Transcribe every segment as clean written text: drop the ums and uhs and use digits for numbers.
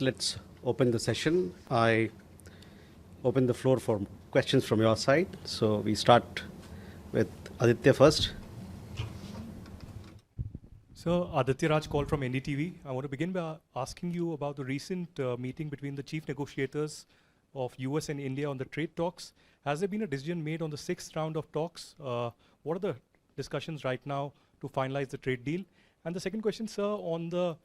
Let's open the session. I open the floor for questions from your side. So we start with Aditya first. So Aditya Raj called from NDTV. I want to begin by asking you about the recent meeting between the chief negotiators of US and India on the trade talks. Has there been a decision made on the 6th round of talks? What are the discussions right now to finalize the trade deal? And the second question, sir, on the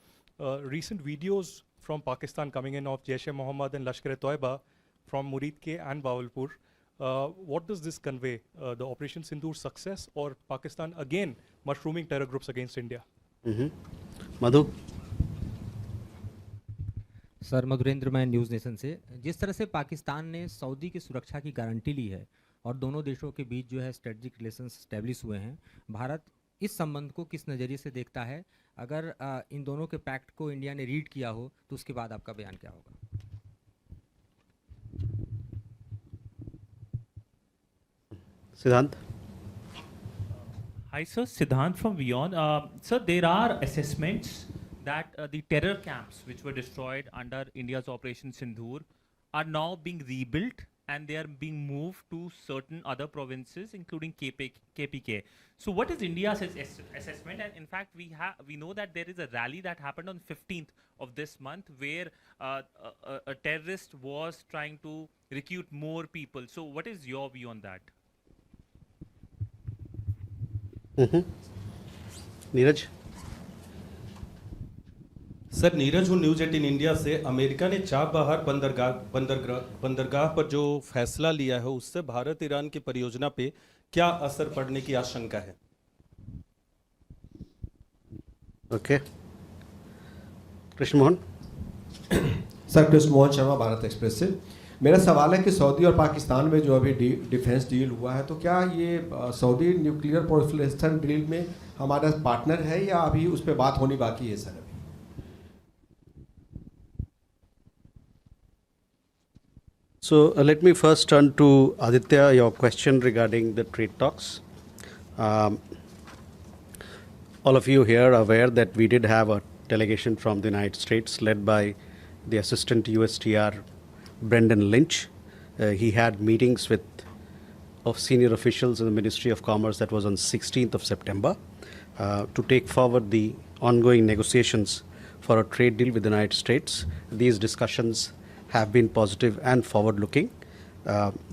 recent videos from Pakistan coming in of Jaish-e-Mohammed and Lashkar-e-Toiba from Murid K and Bawalpur, what does this convey? The Operation Sindoor success or Pakistan again mushrooming terror groups against India? Madhu? Sir Madhurendra मैं news nation से। जिस तरह से पाकिस्तान ने Saudi की सुरक्षा की guarantee ली है और दोनों देशों के बीच जो है स्ट्रेटजिक रिलेशंस स्टैब्लिश हुए हैं, भारत इस संबंध को किस नज़रिए से देखता है? अगर इन दोनों के पैक्ट को इंडिया ने रीड किया हो तो उसके बाद आपका बयान क्या होगा? Siddhant? Hi, sir. Siddhant from Beyond. Sir, there are assessments that the terror camps which were destroyed under India's Operation Sindoor are now being rebuilt and they are being moved to certain other provinces, including KPK. So what is India's assessment? And in fact, we know that there is a rally that happened on 15th of this month where a terrorist was trying to recruit more people. So what is your view on that? Neeraj? Sir Neeraj हूँ news 18 India से। America ने Chabahar बंदरगाह पर जो फैसला लिया है उससे भारत ईरान की परियोजना पे क्या असर पड़ने की आशंका है? Okay. Krishna Mohan? Sir Krishna Mohan Sharma, Bharat express से। मेरा सवाल है कि सऊदी और पाकिस्तान में जो अभी डिफेंस डील हुआ है, तो क्या ये सऊदी न्यूक्लियर प्रोलिफरेशन डील में हमारा पार्टनर है या अभी उस पर बात होनी बाकी है sir? So let me first turn to Aditya, your question regarding the trade talks. All of you here are aware that we did have a delegation from the United States led by the Assistant USTR Brendan Lynch. He had meetings of senior officials in the Ministry of Commerce. That was on 16th of September to take forward the ongoing negotiations for a trade deal with the United States. These discussions have been positive and forward-looking,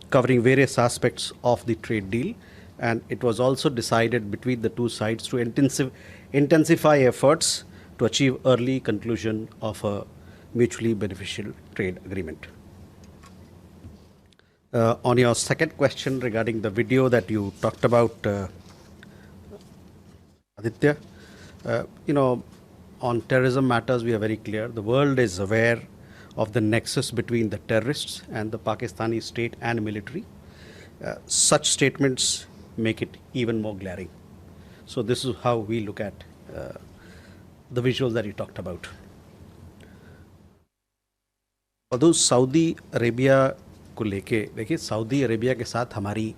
covering various aspects of the trade deal, and it was also decided between the two sides to intensify efforts to achieve early conclusion of a mutually beneficial trade agreement. On your second question regarding the video that you talked about, Aditya, on terrorism matters we are very clear. The world is aware of the nexus between the terrorists and the Pakistani state and military. Such statements make it even more glaring. So this is how we look at the visuals that you talked about. Although Saudi Arabia को लेके देखिए, Saudi Arabia के साथ हमारी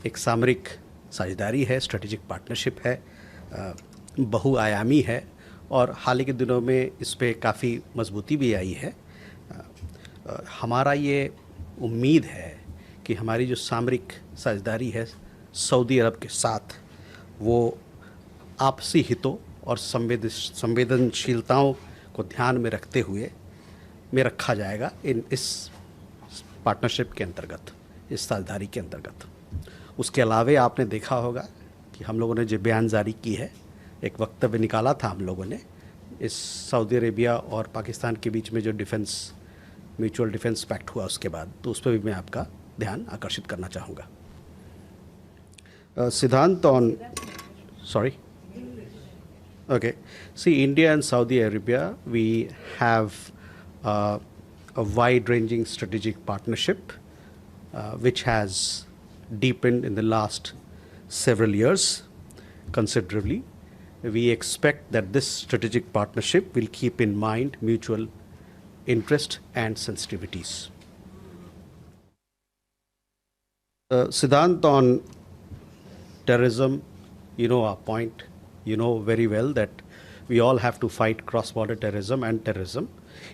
एक सामरिक साझेदारी है, स्ट्रेटेजिक पार्टनरशिप है, बहुआयामी है और हाल ही के दिनों में इस पे काफ़ी मजबूती भी आई है। हमारा ये उम्मीद है कि हमारी जो सामरिक साझेदारी है सऊदी अरब के साथ, वो आपसी हितों और संवेदनशीलताओं को ध्यान में रखते हुए रखा जाएगा इस पार्टनरशिप के अंतर्गत, इस साझेदारी के अंतर्गत। उसके अलावे आपने देखा होगा कि हम लोगों ने जो बयान जारी की है, एक वक्तव्य निकाला था हम लोगों ने इस सऊदी अरेबिया और पाकिस्तान के बीच में जो म्यूचुअल डिफेंस पैक्ट हुआ उसके बाद, तो उस पर भी मैं आपका ध्यान आकर्षित करना चाहूँगा। सिद्धांत on sorry okay, see, India and Saudi Arabia, we have a wide-ranging strategic partnership which has deepened in the last several years considerably. We expect that this strategic partnership will keep in mind mutual interest and sensitivities. Siddhant, on terrorism, you know our point. You know very well that we all have to fight cross-border terrorism and terrorism.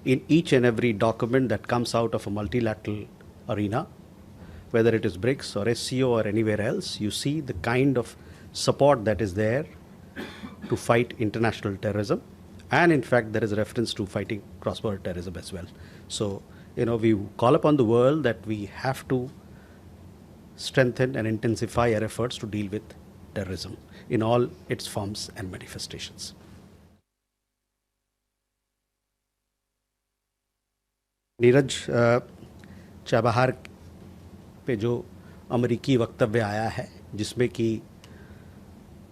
in each and every document that comes out of a multilateral arena, whether it is BRICS or SCO or anywhere else, you see the kind of support that is there to fight international terrorism. And in fact, there is a reference to fighting cross-border terrorism as well. So, we call upon the world that we have to strengthen and intensify our efforts to deal with terrorism in all its forms and manifestations. Neeraj, Chabahar पे जो अमेरिकी वक्तव्य आया है, जिसमें कि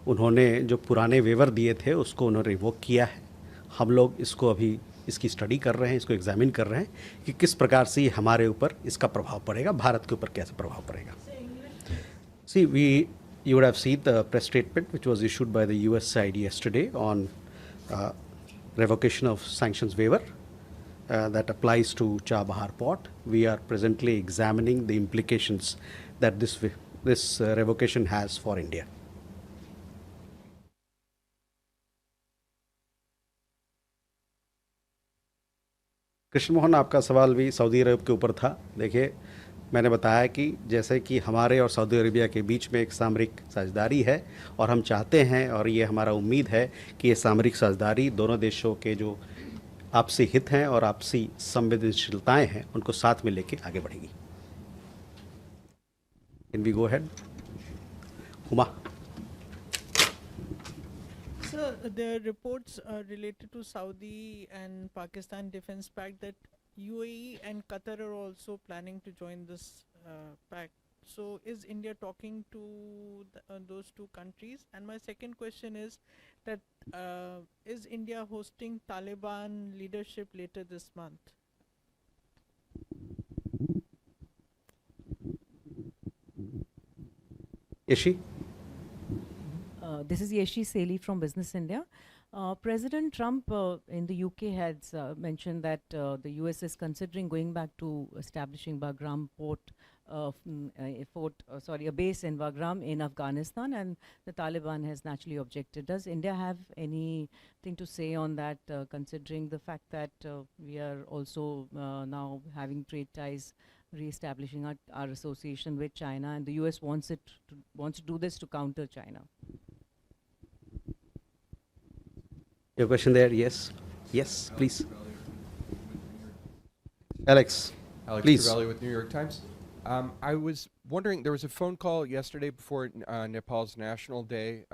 उन्होंने जो पुराने वेवर दिए थे उसको उन्होंने रिवोक किया है, हम लोग इसको अभी इसकी स्टडी कर रहे हैं, इसको एग्जामिन कर रहे हैं कि किस प्रकार से हमारे ऊपर इसका प्रभाव पड़ेगा, भारत के ऊपर कैसे प्रभाव पड़ेगा. See, you would have seen the press statement which was issued by the US side yesterday on revocation of sanctions waiver that applies to Chabahar port. We are presently examining the implications that this revocation has for India. Krishna Mohan, आपका सवाल भी Saudi अरब के ऊपर था. देखिए, मैंने बताया कि जैसे कि हमारे और सऊदी अरेबिया के बीच में एक सामरिक साझेदारी है और हम चाहते हैं और ये हमारा उम्मीद है कि ये सामरिक साझेदारी दोनों देशों के जो आपसी हित हैं और आपसी संवेदनशीलताएं हैं उनको साथ में लेके आगे बढ़ेगी. Can we go ahead? Huma. Sir, there are reports related to Saudi and Pakistan Defense Pact that UAE and Qatar are also planning to join this pact. So is India talking to those two countries? And my second question is that is India hosting Taliban leadership later this month? Yeshi? This is Yeshi Seli from Business India. President Trump in the UK has mentioned that the US is considering going back to establishing Bagram a base in Bagram in Afghanistan, and the Taliban has naturally objected. Does India have anything to say on that, considering the fact that we are also now having trade ties, re-establishing our association with China, and the US wants to do this to counter China? Your question there? Yes. Yes, please. Alex, please. Alex with New York Times. I was wondering, there was a phone call yesterday before Nepal's National Day.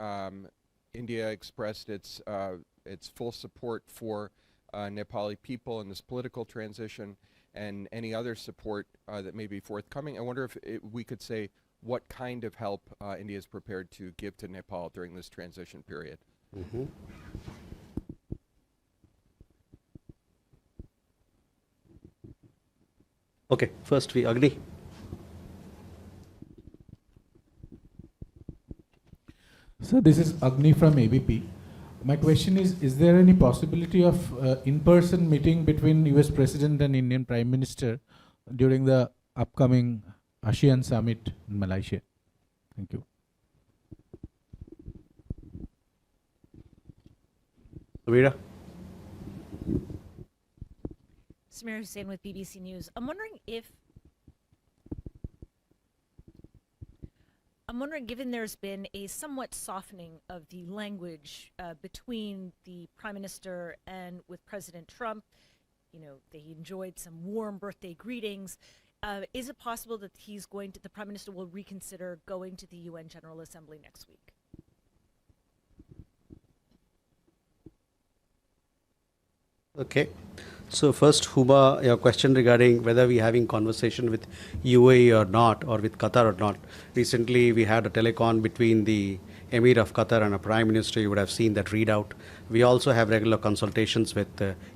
India expressed its full support for Nepali people in this political transition and any other support that may be forthcoming. I wonder if we could say what kind of help India is prepared to give to Nepal during this transition period. Mm-hmm. Okay, first we Agni. So this is Agni from ABP. My question is there any possibility of in-person meeting between US President and Indian Prime Minister during the upcoming ASEAN Summit in Malaysia? Thank you. Amira. Samir Hussain with BBC News. I'm wondering, given there's been a somewhat softening of the language between the Prime Minister and with President Trump, they enjoyed some warm birthday greetings. Is it possible that the Prime Minister will reconsider going to the UN General Assembly next week? Okay. So first, Huma, your question regarding whether we're having conversation with UAE or not, or with Qatar or not. Recently, we had a telecon between the Emir of Qatar and a Prime Minister. You would have seen that readout. We also have regular consultations with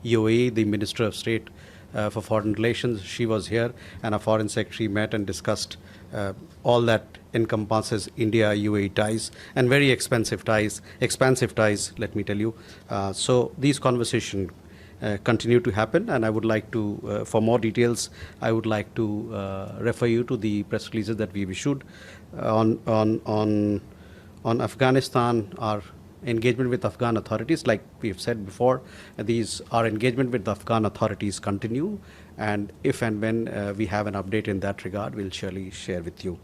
UAE, the Minister of State for Foreign Relations. She was here, and our Foreign Secretary met and discussed all that encompasses India-UAE ties, and very expansive ties, let me tell you. So these conversations continue to happen, and I would like to, for more details, I would like to refer you to the press releases that we've issued on Afghanistan. Our engagement with Afghan authorities, like we've said before, our engagement with the Afghan authorities continue, and if and when we have an update in that regard, we'll surely share with you.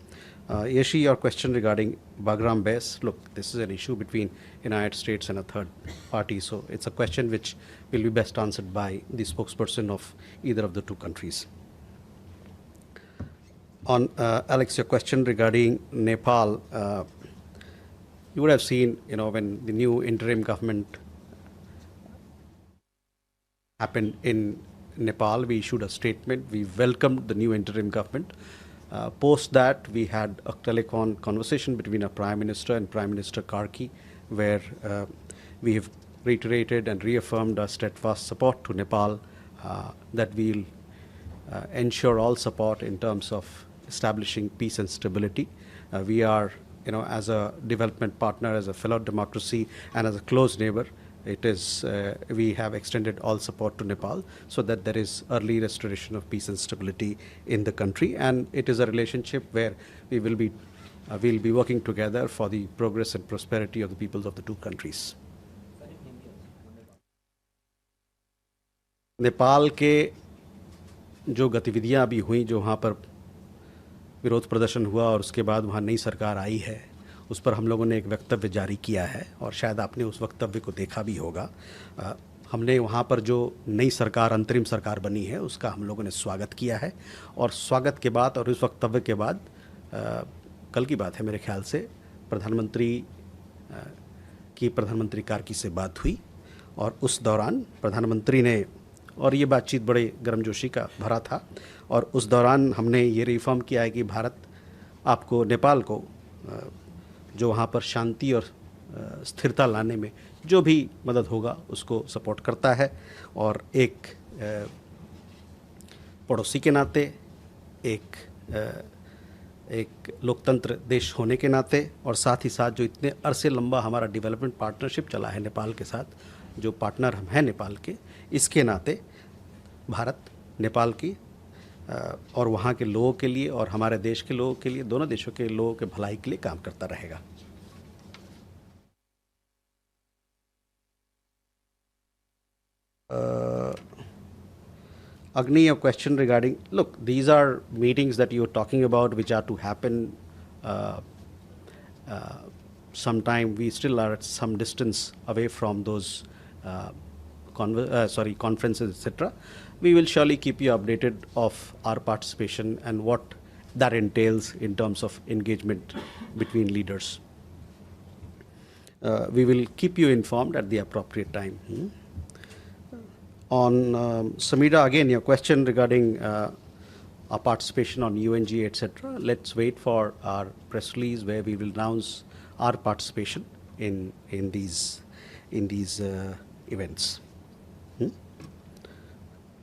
Yeshi, your question regarding Bagram base, look, this is an issue between United States and a third party, so it's a question which will be best answered by the spokesperson of either of the two countries. On Alex, your question regarding Nepal, you would have seen, when the new interim government happened in Nepal, we issued a statement. We welcomed the new interim government. Post that, we had a telecon conversation between our Prime Minister and Prime Minister Karki, where we have reiterated and reaffirmed our steadfast support to Nepal, that we'll ensure all support in terms of establishing peace and stability. We are, as a development partner, as a fellow democracy, and as a close neighbor, we have extended all support to Nepal so that there is early restoration of peace and stability in the country. And it is a relationship where we'll be working together for the progress and prosperity of the peoples of the two countries. Nepal के जो गतिविधियां अभी हुई, जो वहाँ पर विरोध प्रदर्शन हुआ और उसके बाद वहाँ नई सरकार आई है, उस पर हम लोगों ने एक वक्तव्य जारी किया है और शायद आपने उस वक्तव्य को देखा भी होगा। हमने वहाँ पर जो नई सरकार, अंतरिम सरकार बनी है, उसका हम लोगों ने स्वागत किया है, और स्वागत के बाद और उस वक्तव्य के बाद कल की बात है मेरे ख्याल से, प्रधानमंत्री कार्की से बात हुई, और उस दौरान प्रधानमंत्री ने, और ये बातचीत बड़े गर्मजोशी का भरा था, और उस दौरान हमने ये रिफॉर्म किया है कि भारत आपको, नेपाल को, जो वहाँ पर शांति और स्थिरता लाने में जो भी मदद होगा उसको सपोर्ट करता है, और एक पड़ोसी के नाते, एक लोकतंत्र देश होने के नाते, और साथ ही साथ जो इतने अरसे लंबा हमारा डेवलपमेंट पार्टनरशिप चला है नेपाल के साथ, जो पार्टनर हम हैं नेपाल के, इसके नाते भारत नेपाल की और वहाँ के लोगों के लिए और हमारे देश के लोगों के लिए, दोनों देशों के लोगों के भलाई के लिए काम करता रहेगा। Agni, a question regarding, look, these are meetings that you're talking about which are to happen sometime. We still are at some distance away from those conferences, etc. We will surely keep you updated of our participation and what that entails in terms of engagement between leaders. We will keep you informed at the appropriate time. On Samida, again, your question regarding our participation on UNGA, etc. Let's wait for our press release where we will announce our participation in these events.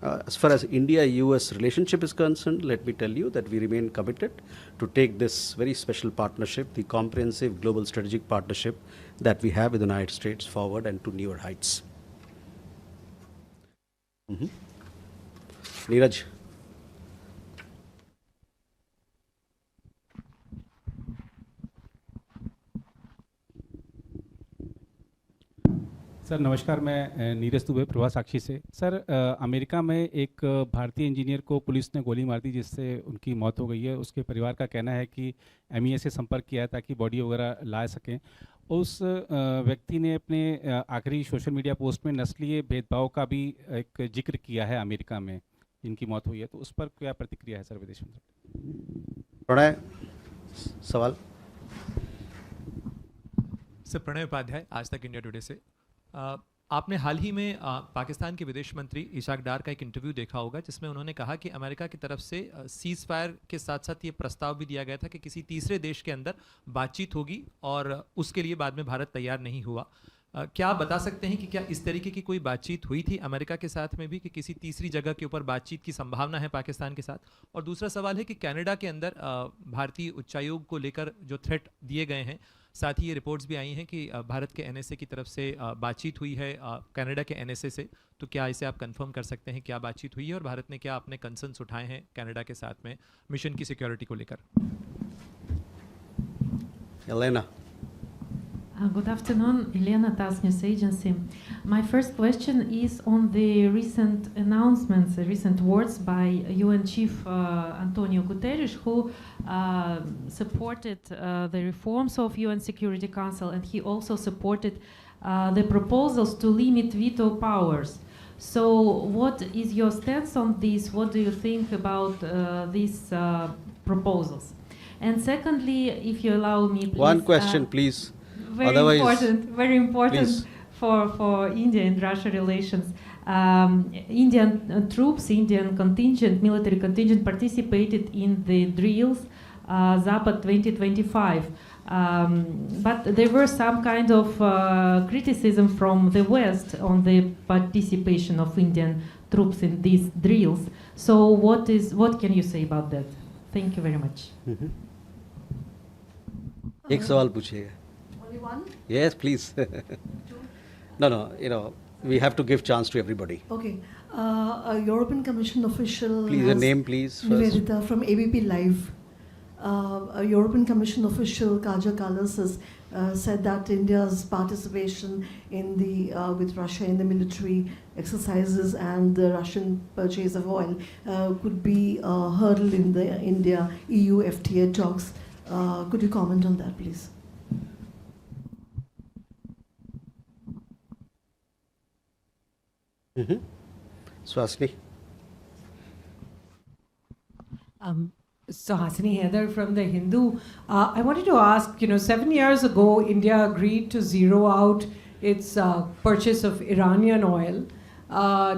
As far as India-US relationship is concerned, let me tell you that we remain committed to take this very special partnership, the comprehensive global strategic partnership that we have with the United States, forward and to newer heights. Neeraj. Sir नमस्कार, मैं नीरज दुबे प्रवास साक्षी से। Sir America में एक भारतीय engineer को police ने गोली मार दी जिससे उनकी मौत हो गई है। उसके परिवार का कहना है कि MEA से संपर्क किया है ताकि बॉडी वगैरह ला सकें। उस व्यक्ति ने अपने आखिरी सोशल मीडिया पोस्ट में नस्लीय भेदभाव का भी एक जिक्र किया है अमेरिका में जिनकी मौत हुई है, तो उस पर क्या प्रतिक्रिया है सर विदेश मंत्री? प्रणय, सवाल। सर प्रणय उपाध्याय, आज तक इंडिया टुडे से। आपने हाल ही में पाकिस्तान के विदेश मंत्री इशाक डार का एक इंटरव्यू देखा होगा जिसमें उन्होंने कहा कि अमेरिका की तरफ से सीज फायर के साथ साथ ये प्रस्ताव भी दिया गया था कि किसी तीसरे देश के अंदर बातचीत होगी, और उसके लिए बाद में भारत तैयार नहीं हुआ। क्या आप बता सकते हैं कि क्या इस तरीके की कोई बातचीत हुई थी अमेरिका के साथ में भी, कि किसी तीसरी जगह के ऊपर बातचीत की संभावना है पाकिस्तान के साथ? और दूसरा सवाल है कि कनाडा के अंदर भारतीय उच्चायोग को लेकर जो थ्रेट दिए गए हैं, साथ ही ये रिपोर्ट्स भी आई हैं कि भारत के NSA की तरफ से बातचीत हुई है कनाडा के NSA से, तो क्या इसे आप कंफर्म कर सकते हैं क्या बातचीत हुई है और भारत ने क्या अपने कंसर्न्स उठाए हैं कनाडा के साथ में मिशन की सिक्योरिटी को लेकर? Elena. Good afternoon, Elena, TASS News Agency. My first question is on the recent announcements, the recent words by UN Chief Antonio Guterres, who supported the reforms of UN Security Council, and he also supported the proposals to limit veto powers. So what is your stance on this? What do you think about these proposals? And secondly, if you allow me, please, one question, please. Very Otherwise, important, very important for India and Russia relations. Indian troops, Indian contingent, military contingent participated in the drills Zapad 2025. But there were some kind of criticism from the West on the participation of Indian troops in these drills. So what can you say about that? Thank you very much. एक सवाल पूछिएगा. Only one? Yes, please. No, we have to give chance to everybody. Okay. A European Commission official. Please, your name, please. Nivedita from ABP Live. A European Commission official, Kaja Kallas, has said that India's participation in the with Russia in the military exercises and the Russian purchase of oil could be a hurdle in the India-EU FTA talks. Could you comment on that, please? Swasni. So Hasini Heather from The Hindu. I wanted to ask, 7 years ago, India agreed to zero out its purchase of Iranian oil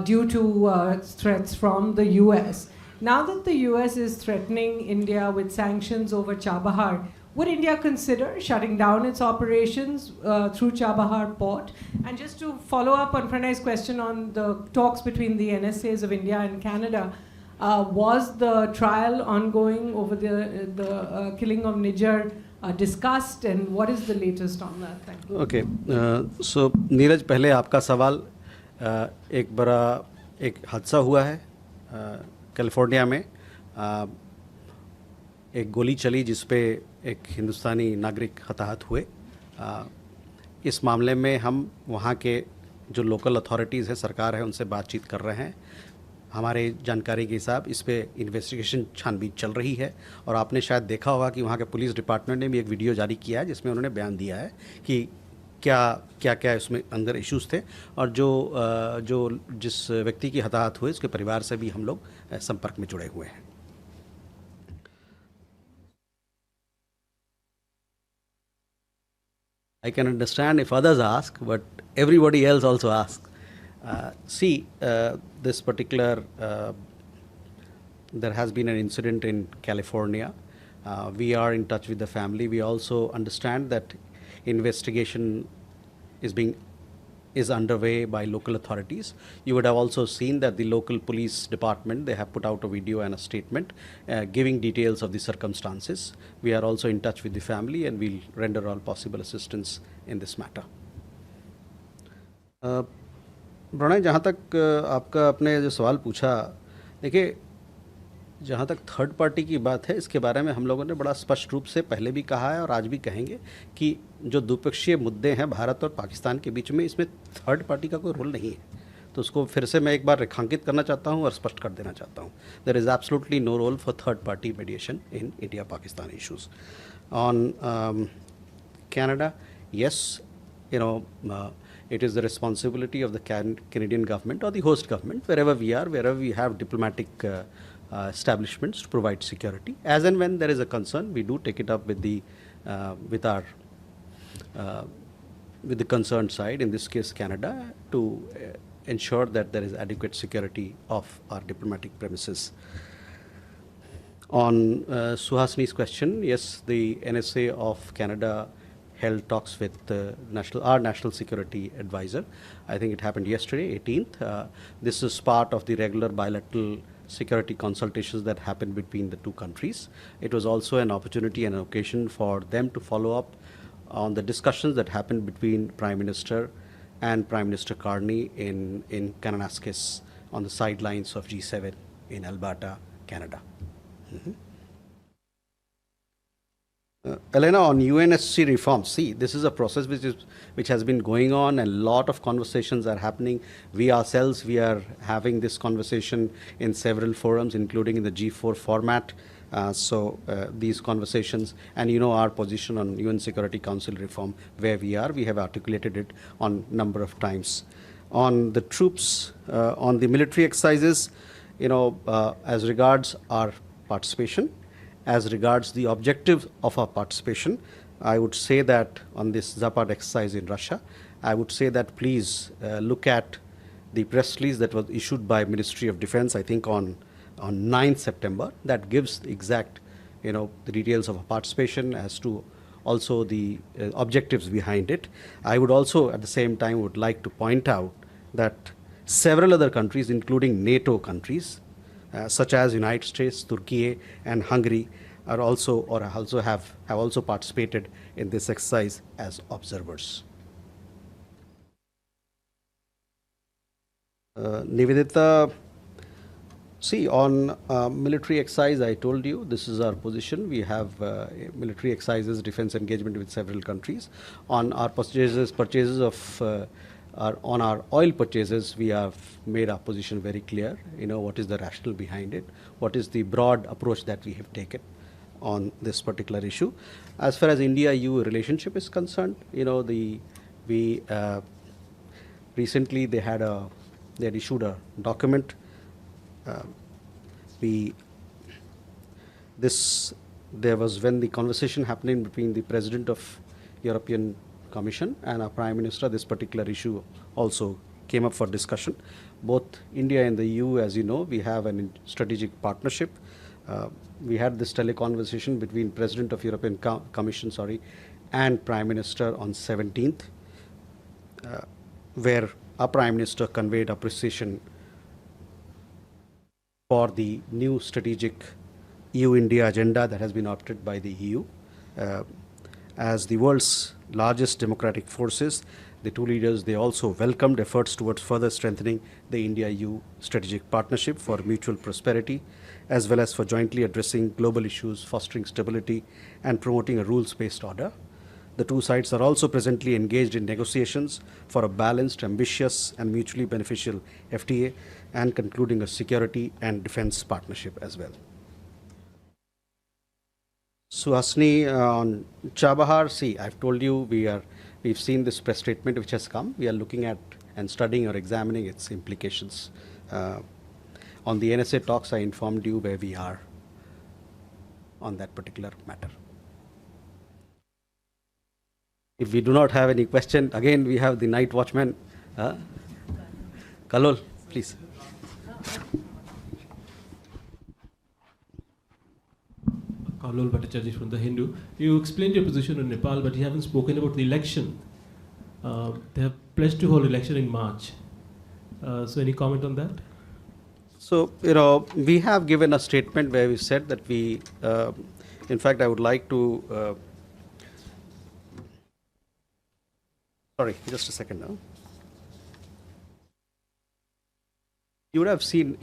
due to threats from the US. Now that the US is threatening India with sanctions over Chabahar, would India consider shutting down its operations through Chabahar port? And just to follow up on Pranay's question on the talks between the NSAs of India and Canada, was the trial ongoing over the killing of Niger discussed, and what is the latest on that? Thank you. Okay, so Neeraj, पहले आपका सवाल, एक बड़ा हादसा हुआ है California में, एक गोली चली जिस पे एक हिंदुस्तानी नागरिक हताहत हुए. इस मामले में हम वहाँ के जो लोकल अथॉरिटीज़ है, सरकार है, उनसे बातचीत कर रहे हैं. हमारे जानकारी के हिसाब इस पे इन्वेस्टिगेशन छानबीन चल रही है. और आपने शायद देखा होगा कि वहाँ के पुलिस डिपार्टमेंट ने भी एक वीडियो जारी किया है जिसमें उन्होंने बयान दिया है कि क्या उसमें अंदर इश्यूज़ थे, और जो जिस व्यक्ति की हताहत हुई उसके परिवार से भी हम लोग संपर्क में जुड़े हुए हैं. I can understand if others ask, but everybody else also asks. This particular, there has been an incident in California. We are in touch with the family. We also understand that investigation is underway by local authorities. You would have also seen that the local police department, they have put out a video and a statement giving details of the circumstances. We are also in touch with the family and we'll render all possible assistance in this matter. Pranay, जहाँ तक आपका अपने जो सवाल पूछा, देखिए, जहाँ तक थर्ड पार्टी की बात है, इसके बारे में हम लोगों ने बड़ा स्पष्ट रूप से पहले भी कहा है और आज भी कहेंगे कि जो द्विपक्षीय मुद्दे हैं भारत और पाकिस्तान के बीच में, इसमें थर्ड पार्टी का कोई रोल नहीं है. तो उसको फिर से मैं एक बार रेखांकित करना चाहता हूँ और स्पष्ट कर देना चाहता हूँ. There is absolutely no role for third party mediation in India Pakistan issues. On Canada, yes, it is the responsibility of the Canadian government or the host government, wherever we are, wherever we have diplomatic establishments to provide security. As and when there is a concern, we do take it up with the concerned side, in this case Canada, to ensure that there is adequate security of our diplomatic premises. On Suhasini's question, yes, the NSA of Canada held talks with our national security advisor. I think it happened yesterday, 18th. This is part of the regular bilateral security consultations that happened between the two countries. It was also an opportunity and an occasion for them to follow up on the discussions that happened between Prime Minister and Prime Minister Carney in Kananaskis on the sidelines of G7 in Alberta, Canada. Elena, on UNSC reform, see, this is a process which has been going on, and a lot of conversations are happening. We ourselves, we are having this conversation in several forums, including in the G4 format. These conversations, and you know our position on UN Security Council reform, where we have articulated it on number of times. On the troops, on the military exercises, as regards our participation, as regards the objective of our participation, I would say that on this Zapad exercise in Russia, I would say that please look at the press release that was issued by Ministry of Defense, I think on 9th September, that gives the exact, the details of our participation as to also the objectives behind it. I would also at the same time would like to point out that several other countries, including NATO countries, such as United States, Turkey, and Hungary, are also have also participated in this exercise as observers. Nivedita, see, on military exercise, I told you this is our position. We have military exercises, defense engagement with several countries. On our purchases of on our oil purchases, we have made our position very clear. What is the rationale behind it? What is the broad approach that we have taken on this particular issue? As far as India-EU relationship is concerned, recently they had issued a document. There was when the conversation happening between the President of European Commission and our Prime Minister, this particular issue also came up for discussion. Both India and the EU, as you know, we have a strategic partnership. We had this teleconversation between President of European Commission, and Prime Minister on 17th, where our Prime Minister conveyed appreciation for the new strategic EU-India agenda that has been adopted by the EU. As the world's largest democratic forces, the two leaders, they also welcomed efforts towards further strengthening the India-EU strategic partnership for mutual prosperity, as well as for jointly addressing global issues, fostering stability, and promoting a rules-based order. The two sides are also presently engaged in negotiations for a balanced, ambitious, and mutually beneficial FTA, and concluding a security and defense partnership as well. Suhasini, on Chabahar, see, I've told you we've seen this press statement which has come. We are looking at and studying or examining its implications. On the NSA talks, I informed you where we are on that particular matter. If we do not have any question, again we have the night watchman. Kalol, please. Kalol Bhattacharya from The Hindu. You explained your position on Nepal, but you haven't spoken about the election. They have pledged to hold election in March. So any comment on that? So, we have given a statement where we said that we, in fact, I would like to, sorry, just a second now. You would have seen,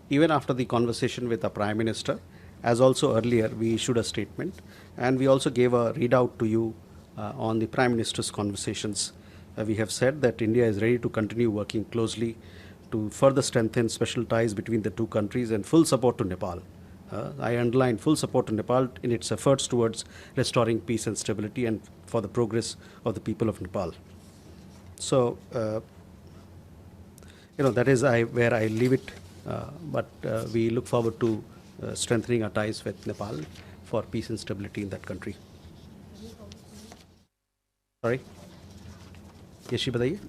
even after the conversation with the Prime Minister, as also earlier, we issued a statement, and we also gave a readout to you on the Prime Minister's conversations. We have said that India is ready to continue working closely to further strengthen special ties between the two countries and full support to Nepal. I underline full support to Nepal in its efforts towards restoring peace and stability and for the progress of the people of Nepal. So, that is where I leave it, but we look forward to strengthening our ties with Nepal for peace and stability in that country. Sorry? Yeshi, bataiye.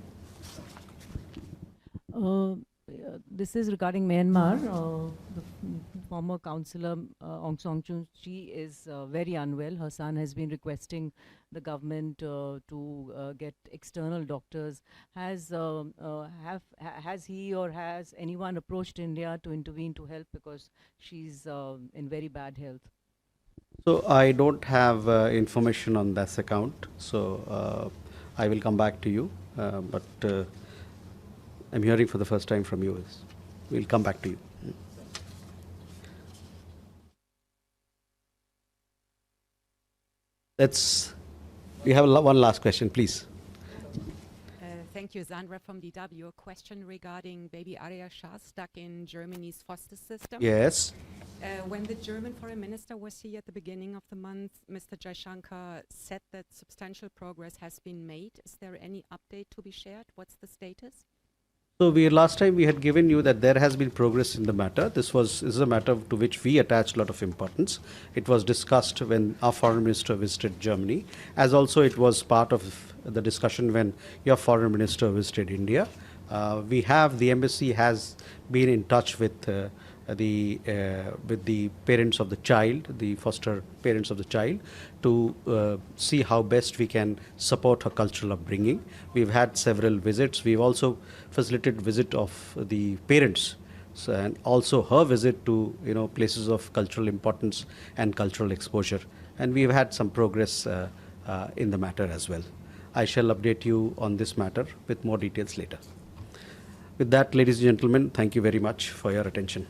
This is regarding Myanmar. The former councillor Aung San Suu Kyi is very unwell. Her son has been requesting the government to get external doctors. Has he or has anyone approached India to intervene to help, because she's in very bad health? So I don't have information on this account. So I will come back to you. But I'm hearing for the first time from you. We'll come back to you. We have one last question, please. Thank you, Sandra from DW. A question regarding baby Arya Shah stuck in Germany's foster system. Yes. When the German foreign minister was here at the beginning of the month, Mr. Jaishankar said that substantial progress has been made. Is there any update to be shared? What's the status? So last time we had given you that there has been progress in the matter. This is a matter to which we attach a lot of importance. It was discussed when our foreign minister visited Germany, as also it was part of the discussion when your foreign minister visited India. The embassy has been in touch with the parents of the child, the foster parents of the child, to see how best we can support her cultural upbringing. We've had several visits. We've also facilitated visit of the parents, and also her visit to places of cultural importance and cultural exposure. And we've had some progress in the matter as well. I shall update you on this matter with more details later. With that, ladies and gentlemen, thank you very much for your attention.